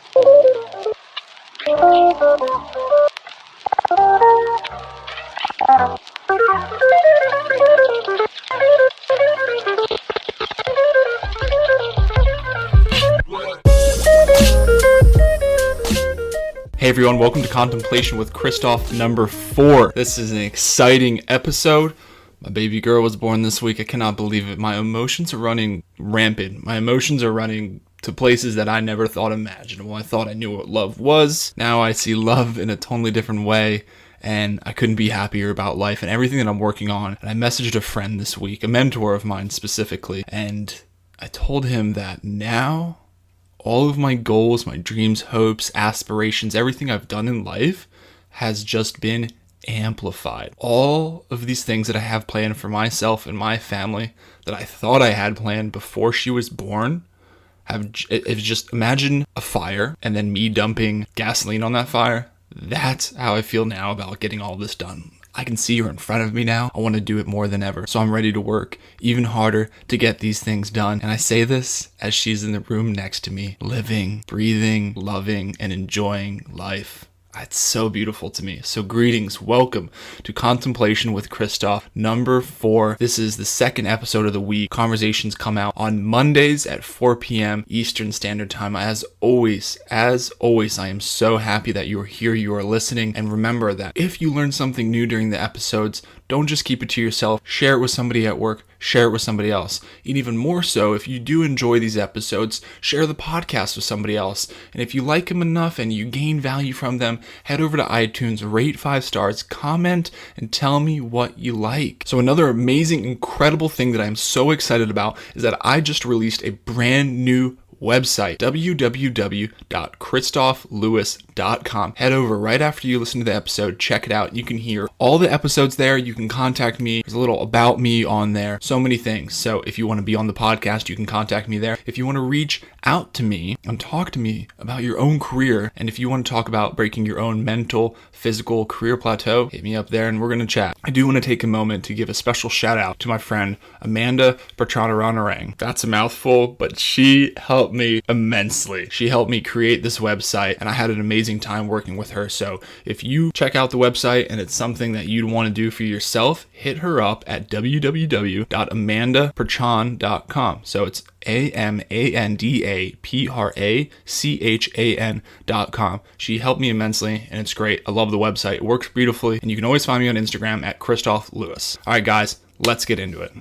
Hey everyone, welcome to Contemplation with Kristof number 4. This is an exciting episode. My baby girl was born this week. I cannot believe it. My emotions are running rampant. My emotions are running to places that I never thought imaginable. I thought I knew what love was. Now I see love in a totally different way, and I couldn't be happier about life and everything that I'm working on. And I messaged a friend this week, a mentor of mine specifically, and I told him that now all of my goals, my dreams, hopes, aspirations, everything I've done in life has just been amplified. All of these things that I have planned for myself and my family that I thought I had planned before she was born it's just imagine a fire and then me dumping gasoline on that fire. That's how I feel now about getting all this done. I can see her in front of me now. I want to do it more than ever. So I'm ready to work even harder to get these things done. And I say this as she's in the room next to me, living, breathing, loving, and enjoying life. It's so beautiful to me. So greetings, welcome to Contemplation with Kristof number 4. This is the second episode of the week. Conversations come out on Mondays at 4 p.m. Eastern Standard Time. As always, I am so happy that you are here, you are listening. And remember that if you learn something new during the episodes, don't just keep it to yourself. Share it with somebody at work. Share it with somebody else. And even more so, if you do enjoy these episodes, share the podcast with somebody else. And if you like them enough and you gain value from them, head over to iTunes, rate 5 stars, comment, and tell me what you like. So another amazing, incredible thing that I'm so excited about is that I just released a brand new website, www.kristoflewis.com. Head over right after you listen to the episode, check it out. You can hear all the episodes there. You can contact me. There's a little about me on there. So many things. So if you want to be on the podcast, you can contact me there. If you want to reach out to me and talk to me about your own career, and if you want to talk about breaking your own mental, physical, career plateau, hit me up there and we're going to chat. I do want to take a moment to give a special shout out to my friend Amanda Bertrand. That's a mouthful, but she helped me immensely. She helped me create this website and I had an amazing time working with her. So if you check out the website and it's something that you'd want to do for yourself, hit her up at www.amandaprachan.com. So it's AmandaPrachan.com. She helped me immensely and it's great. I love the website. It works beautifully and you can always find me on Instagram at Kristof Lewis. All right, guys, let's get into it.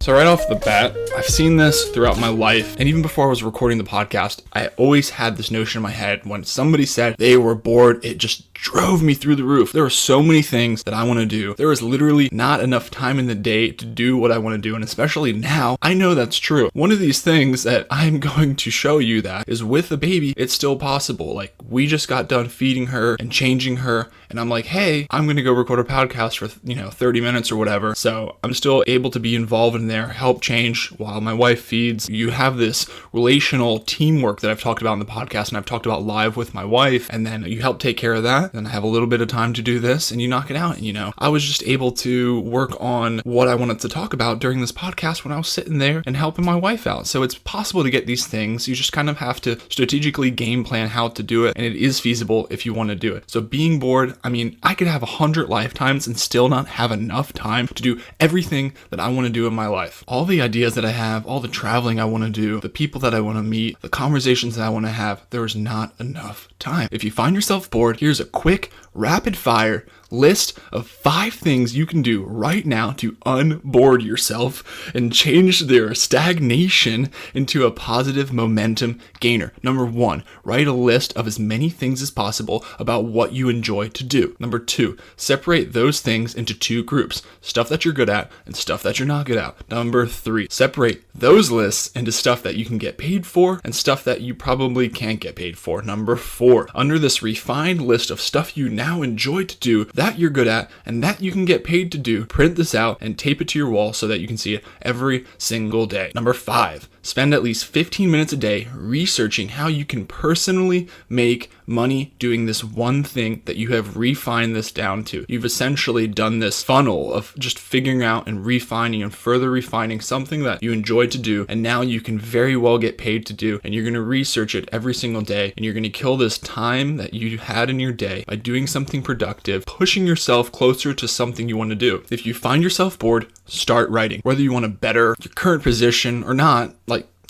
So right off the bat, I've seen this throughout my life, and even before I was recording the podcast, I always had this notion in my head when somebody said they were bored, it just drove me through the roof. There are so many things that I want to do. There is literally not enough time in the day to do what I want to do, and especially now, I know that's true. One of these things that I'm going to show you that is with a baby, it's still possible. Like, we just got done feeding her and changing her, and I'm like, hey, I'm going to go record a podcast for, 30 minutes or whatever. So I'm still able to be involved in there, help change while my wife feeds. You have this relational teamwork that I've talked about in the podcast and I've talked about live with my wife, and then you help take care of that. Then I have a little bit of time to do this and you knock it out. And I was just able to work on what I wanted to talk about during this podcast when I was sitting there and helping my wife out. So it's possible to get these things. You just kind of have to strategically game plan how to do it, and it is feasible if you want to do it. So being bored, I could have 100 lifetimes and still not have enough time to do everything that I want to do in my life. All the ideas that I have, all the traveling I want to do, the people that I want to meet, the conversations that I want to have, there is not enough time. If you find yourself bored, here's a quick, rapid fire list of 5 things you can do right now to unboard yourself and change their stagnation into a positive momentum gainer. Number 1, write a list of as many things as possible about what you enjoy to do. Number 2, separate those things into 2 groups, stuff that you're good at and stuff that you're not good at. Number 3, separate those lists into stuff that you can get paid for and stuff that you probably can't get paid for. Number 4, under this refined list of stuff you now enjoy to do, that you're good at and that you can get paid to do, print this out and tape it to your wall so that you can see it every single day. Number 5, spend at least 15 minutes a day researching how you can personally make money doing this one thing that you have refined this down to. You've essentially done this funnel of just figuring out and refining and further refining something that you enjoy to do, and now you can very well get paid to do, and you're going to research it every single day, and you're going to kill this time that you had in your day by doing something productive, pushing yourself closer to something you want to do. If you find yourself bored, start writing. Whether you want to better your current position or not,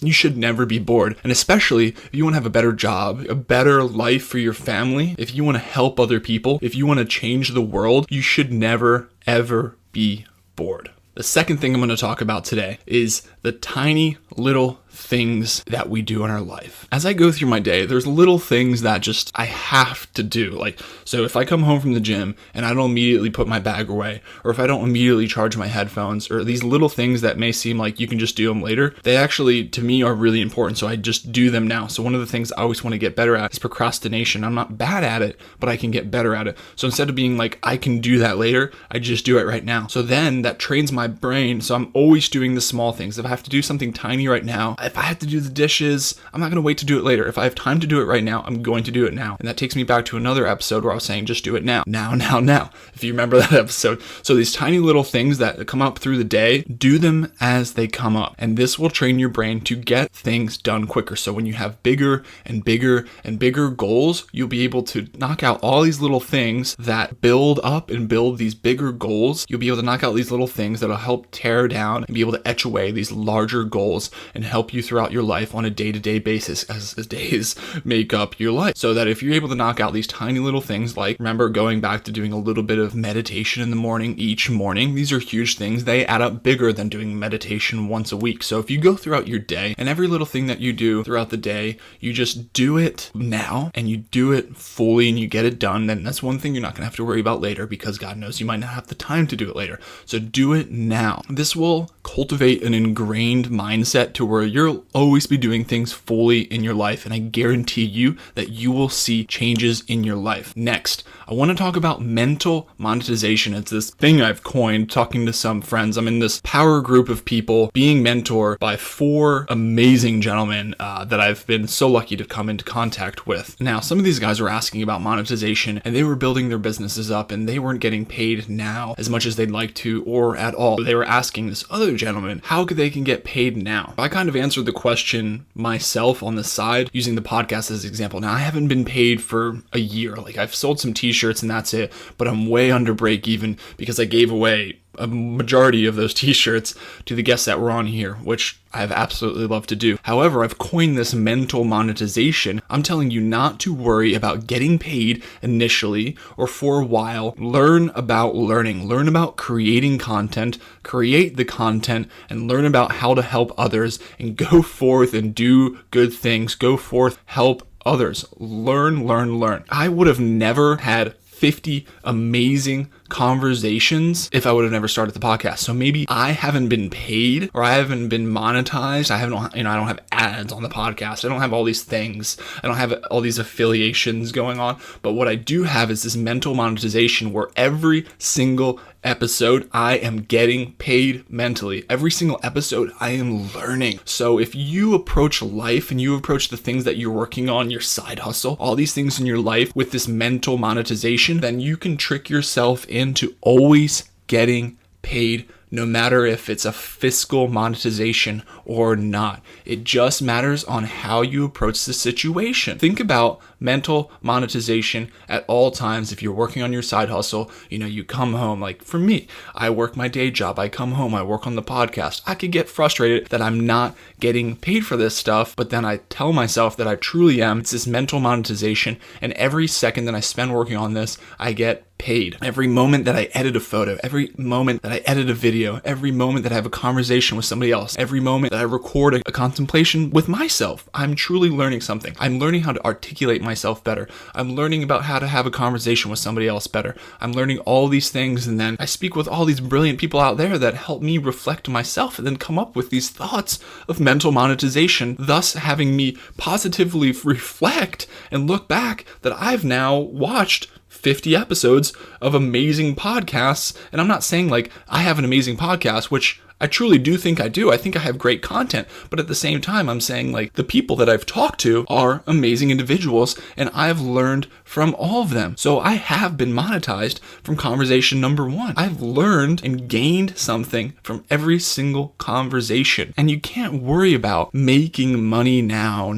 you should never be bored. And especially if you want to have a better job, a better life for your family, if you want to help other people, if you want to change the world, you should never, ever be bored. The second thing I'm going to talk about today is the tiny little things that we do in our life. As I go through my day, there's little things that just I have to do. So if I come home from the gym and I don't immediately put my bag away, or if I don't immediately charge my headphones, or these little things that may seem like you can just do them later, they actually, to me, are really important. So I just do them now. So one of the things I always want to get better at is procrastination. I'm not bad at it, but I can get better at it. So instead of being like, I can do that later, I just do it right now. So then that trains my brain. So I'm always doing the small things. If I have to do something tiny right now, if I have to do the dishes, I'm not going to wait to do it later. If I have time to do it right now, I'm going to do it now. And that takes me back to another episode where I was saying, just do it now. Now. If you remember that episode. So these tiny little things that come up through the day, do them as they come up. And this will train your brain to get things done quicker. So when you have bigger and bigger and bigger goals, you'll be able to knock out all these little things that build up and build these bigger goals. You'll be able to knock out these little things that'll help tear down and be able to etch away these larger goals and help you throughout your life on a day-to-day basis as the days make up your life. So that if you're able to knock out these tiny little things, like remember going back to doing a little bit of meditation in the morning each morning, these are huge things. They add up bigger than doing meditation once a week. So if you go throughout your day and every little thing that you do throughout the day, you just do it now and you do it fully and you get it done, then that's one thing you're not going to have to worry about later, because God knows you might not have the time to do it later. So do it now. This will cultivate an ingrained mindset to where you'll always be doing things fully in your life, and I guarantee you that you will see changes in your life. Next, I want to talk about mental monetization. It's this thing I've coined talking to some friends. I'm in this power group of people being mentored by 4 amazing gentlemen that I've been so lucky to come into contact with. Now, some of these guys were asking about monetization, and they were building their businesses up, and they weren't getting paid now as much as they'd like to, or at all. They were asking this other gentleman how they can get paid now. I kind of answered the question myself on the side using the podcast as an example. Now, I haven't been paid for a year. I've sold some t-shirts and that's it, but I'm way under break even because I gave away a majority of those t-shirts to the guests that were on here, which I've absolutely loved to do. However, I've coined this mental monetization. I'm telling you not to worry about getting paid initially or for a while. Learn about learning. Learn about creating content, create the content, and learn about how to help others, and go forth and do good things. Go forth, help others. Learn. I would have never had 50 amazing conversations if I would have never started the podcast. So maybe I haven't been paid or I haven't been monetized. I don't have ads on the podcast. I don't have all these things. I don't have all these affiliations going on. But what I do have is this mental monetization where every single episode I am getting paid mentally. Every single episode I am learning. So if you approach life and you approach the things that you're working on, your side hustle, all these things in your life with this mental monetization, then you can trick yourself into always getting paid, no matter if it's a fiscal monetization or not. It just matters on how you approach the situation. Think about mental monetization at all times. If you're working on your side hustle, you come home, like for me, I work my day job, I come home, I work on the podcast. I could get frustrated that I'm not getting paid for this stuff, but then I tell myself that I truly am. It's this mental monetization, and every second that I spend working on this, I get paid. Every moment that I edit a photo, every moment that I edit a video, every moment that I have a conversation with somebody else, every moment that I record a contemplation with myself, I'm truly learning something. I'm learning how to articulate myself better. I'm learning about how to have a conversation with somebody else better. I'm learning all these things, and then I speak with all these brilliant people out there that help me reflect myself and then come up with these thoughts of mental monetization, thus having me positively reflect and look back that I've now watched 50 episodes of amazing podcasts. And I'm not saying I have an amazing podcast, which I truly do think I do. I think I have great content. But at the same time, I'm saying like the people that I've talked to are amazing individuals and I've learned from all of them. So I have been monetized from conversation number one. I've learned and gained something from every single conversation. And you can't worry about making money now.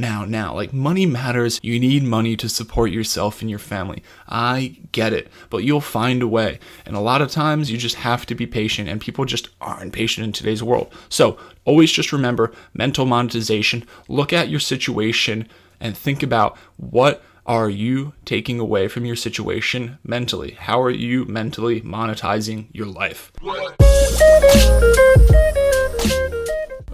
Like money matters. You need money to support yourself and your family. I get it, but you'll find a way. And a lot of times you just have to be patient, and people just aren't patient in today's world. So always just remember mental monetization. Look at your situation and think about what are you taking away from your situation mentally? How are you mentally monetizing your life?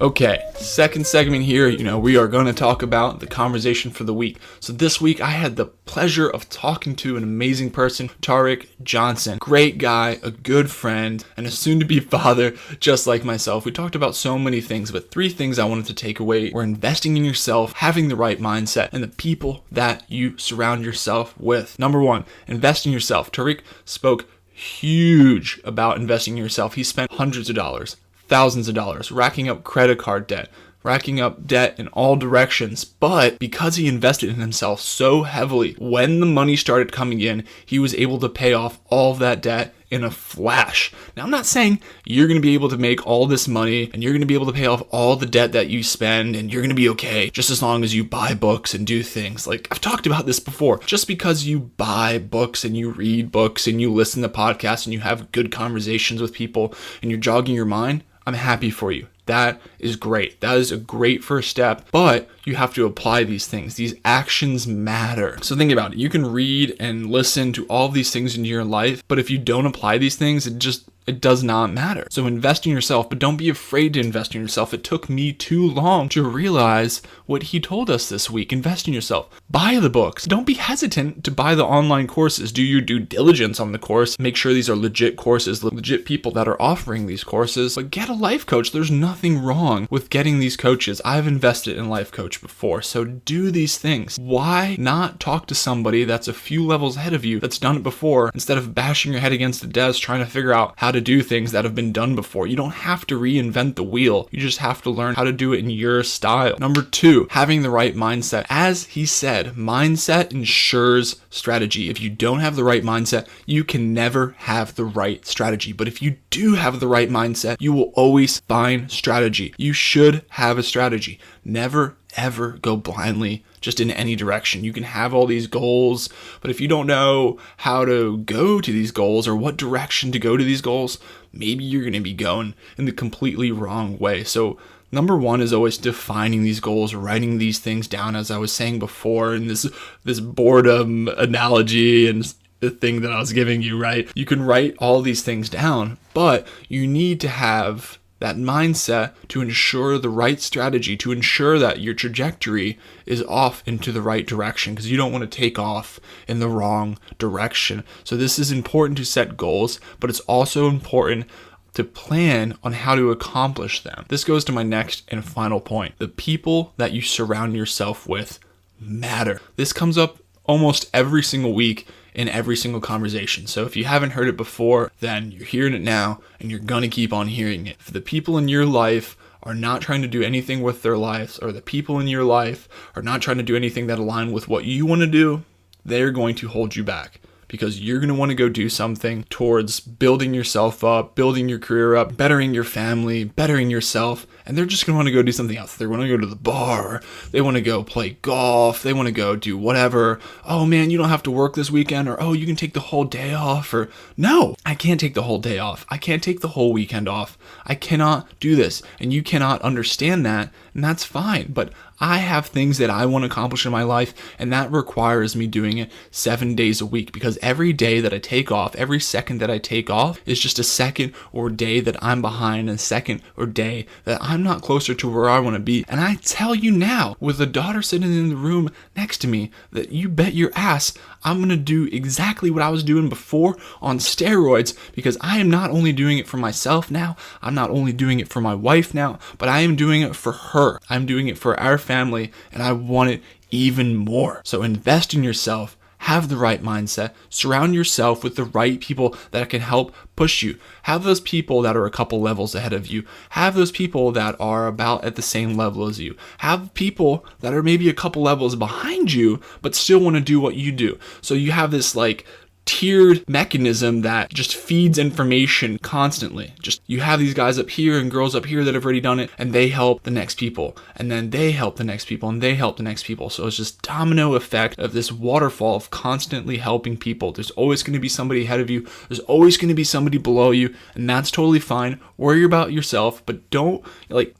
Okay, second segment here, we are going to talk about the conversation for the week. So this week I had the pleasure of talking to an amazing person, Tariq Johnson. Great guy, a good friend, and a soon-to-be father just like myself. We talked about so many things, but 3 things I wanted to take away were investing in yourself, having the right mindset, and the people that you surround yourself with. Number 1, invest in yourself. Tariq spoke huge about investing in yourself. He spent hundreds of dollars, thousands of dollars, racking up credit card debt, racking up debt in all directions. But because he invested in himself so heavily, when the money started coming in, he was able to pay off all of that debt in a flash. Now, I'm not saying you're going to be able to make all this money and you're going to be able to pay off all the debt that you spend and you're going to be okay just as long as you buy books and do things. Like, I've talked about this before. Just because you buy books and you read books and you listen to podcasts and you have good conversations with people and you're jogging your mind, I'm happy for you. That is great. That is a great first step, but you have to apply these things. These actions matter. So think about it. You can read and listen to all of these things in your life, but if you don't apply these things, it does not matter. So invest in yourself, but don't be afraid to invest in yourself. It took me too long to realize what he told us this week. Invest in yourself. Buy the books. Don't be hesitant to buy the online courses. Do your due diligence on the course. Make sure these are legit courses, legit people that are offering these courses. But get a life coach. There's nothing wrong with getting these coaches. I've invested in life coach before, so do these things. Why not talk to somebody that's a few levels ahead of you that's done it before instead of bashing your head against the desk trying to figure out how to do things that have been done before? You don't have to reinvent the wheel. You just have to learn how to do it in your style. Number 2, having the right mindset. As he said, mindset ensures strategy. If you don't have the right mindset, you can never have the right strategy. But if you do have the right mindset, you will always find strategy. You should have a strategy. Never ever go blindly just in any direction. You can have all these goals, but if you don't know how to go to these goals or what direction to go to these goals, maybe you're going to be going in the completely wrong way. So number 1 is always defining these goals, writing these things down, as I was saying before in this boredom analogy and the thing that I was giving you, right? You can write all these things down, but you need to have that mindset to ensure the right strategy, to ensure that your trajectory is off into the right direction, because you don't want to take off in the wrong direction. So this is important to set goals, but it's also important to plan on how to accomplish them. This goes to my next and final point. The people that you surround yourself with matter. This comes up almost every single week in every single conversation. So if you haven't heard it before, then you're hearing it now and you're gonna keep on hearing it. If the people in your life are not trying to do anything with their lives, or the people in your life are not trying to do anything that align with what you want to do, they're going to hold you back. Because you're going to want to go do something towards building yourself up, building your career up, bettering your family, bettering yourself, and they're just going to want to go do something else. They want to go to the bar, they want to go play golf, they want to go do whatever. Oh man, you don't have to work this weekend, or oh, you can take the whole day off, or no, I can't take the whole day off. I can't take the whole weekend off. I cannot do this, and you cannot understand that, and that's fine. But I have things that I want to accomplish in my life, and that requires me doing it 7 days a week, because every day that I take off, every second that I take off is just a second or day that I'm behind, a second or day that I'm not closer to where I want to be. And I tell you now, with a daughter sitting in the room next to me, that you bet your ass I'm going to do exactly what I was doing before on steroids, because I am not only doing it for myself now, I'm not only doing it for my wife now, but I am doing it for her. I'm doing it for our family, and I want it even more. So invest in yourself. have the right mindset, surround yourself with the right people that can help push you. Have those people that are a couple levels ahead of you. Have those people that are about at the same level as you. Have people that are maybe a couple levels behind you, but still want to do what you do. So you have this like tiered mechanism that just feeds information constantly. Just you have these guys up here and girls up here that have already done it, and they help the next people, and then they help the next people, and they help the next people. So it's just domino effect of this waterfall of constantly helping people. There's always going to be somebody ahead of you. There's always going to be somebody below you, and that's totally fine. Worry about yourself, but don't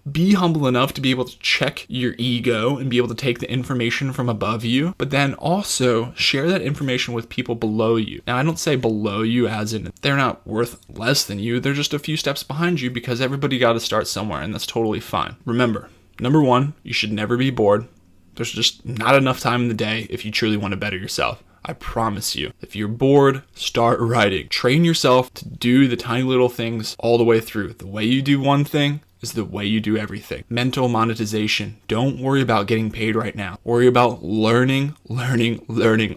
be humble enough to be able to check your ego and be able to take the information from above you, but then also share that information with people below you. Now, I don't say below you as in they're not worth less than you. They're just a few steps behind you because everybody got to start somewhere, and that's totally fine. Remember, number one, you should never be bored. There's just not enough time in the day if you truly want to better yourself. I promise you. If you're bored, start writing. Train yourself to do the tiny little things all the way through. The way you do one thing is the way you do everything. Mental monetization. Don't worry about getting paid right now. Worry about learning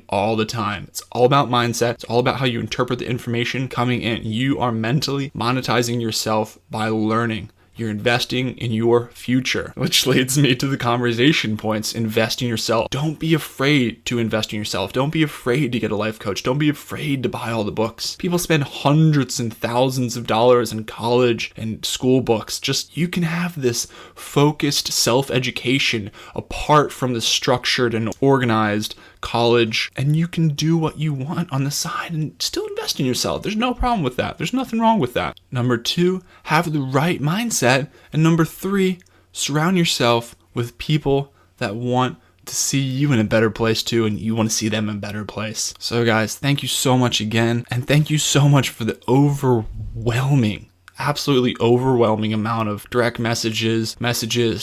all the time. It's all about mindset. It's all about how you interpret the information coming in. You are mentally monetizing yourself by learning. You're investing in your future, which leads me to the conversation points. Invest in yourself. Don't be afraid to invest in yourself. Don't be afraid to get a life coach. Don't be afraid to buy all the books. People spend hundreds and thousands of dollars in college and school books. Just you can have this focused self-education apart from the structured and organized college, and you can do what you want on the side and still invest in yourself. There's no problem with that. There's nothing wrong with that. Number two, have the right mindset. And number three, surround yourself with people that want to see you in a better place too, and you want to see them in a better place. So guys, thank you so much again, and thank you so much for the absolutely overwhelming amount of direct messages,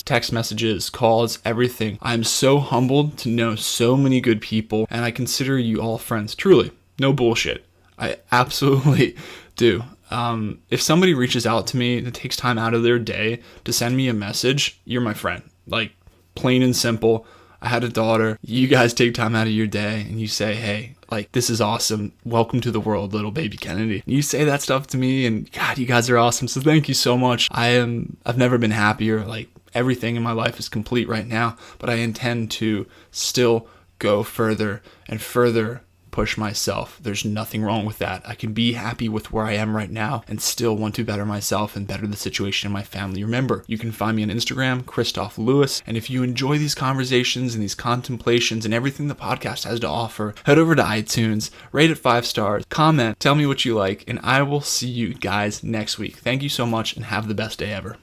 text messages, calls, everything. I'm so humbled to know so many good people, and I consider you all friends. Truly, no bullshit. I absolutely do. If somebody reaches out to me that takes time out of their day to send me a message, you're my friend. Like, plain and simple. I had a daughter. You guys take time out of your day and you say, hey, this is awesome. Welcome to the world, little baby Kennedy. You say that stuff to me, and God, you guys are awesome. So thank you so much. I've never been happier. Everything in my life is complete right now, but I intend to still go further and further push myself. There's nothing wrong with that. I can be happy with where I am right now and still want to better myself and better the situation in my family. Remember, you can find me on Instagram, Kristof Lewis. And if you enjoy these conversations and these contemplations and everything the podcast has to offer, head over to iTunes, rate it 5 stars, comment, tell me what you like, and I will see you guys next week. Thank you so much and have the best day ever.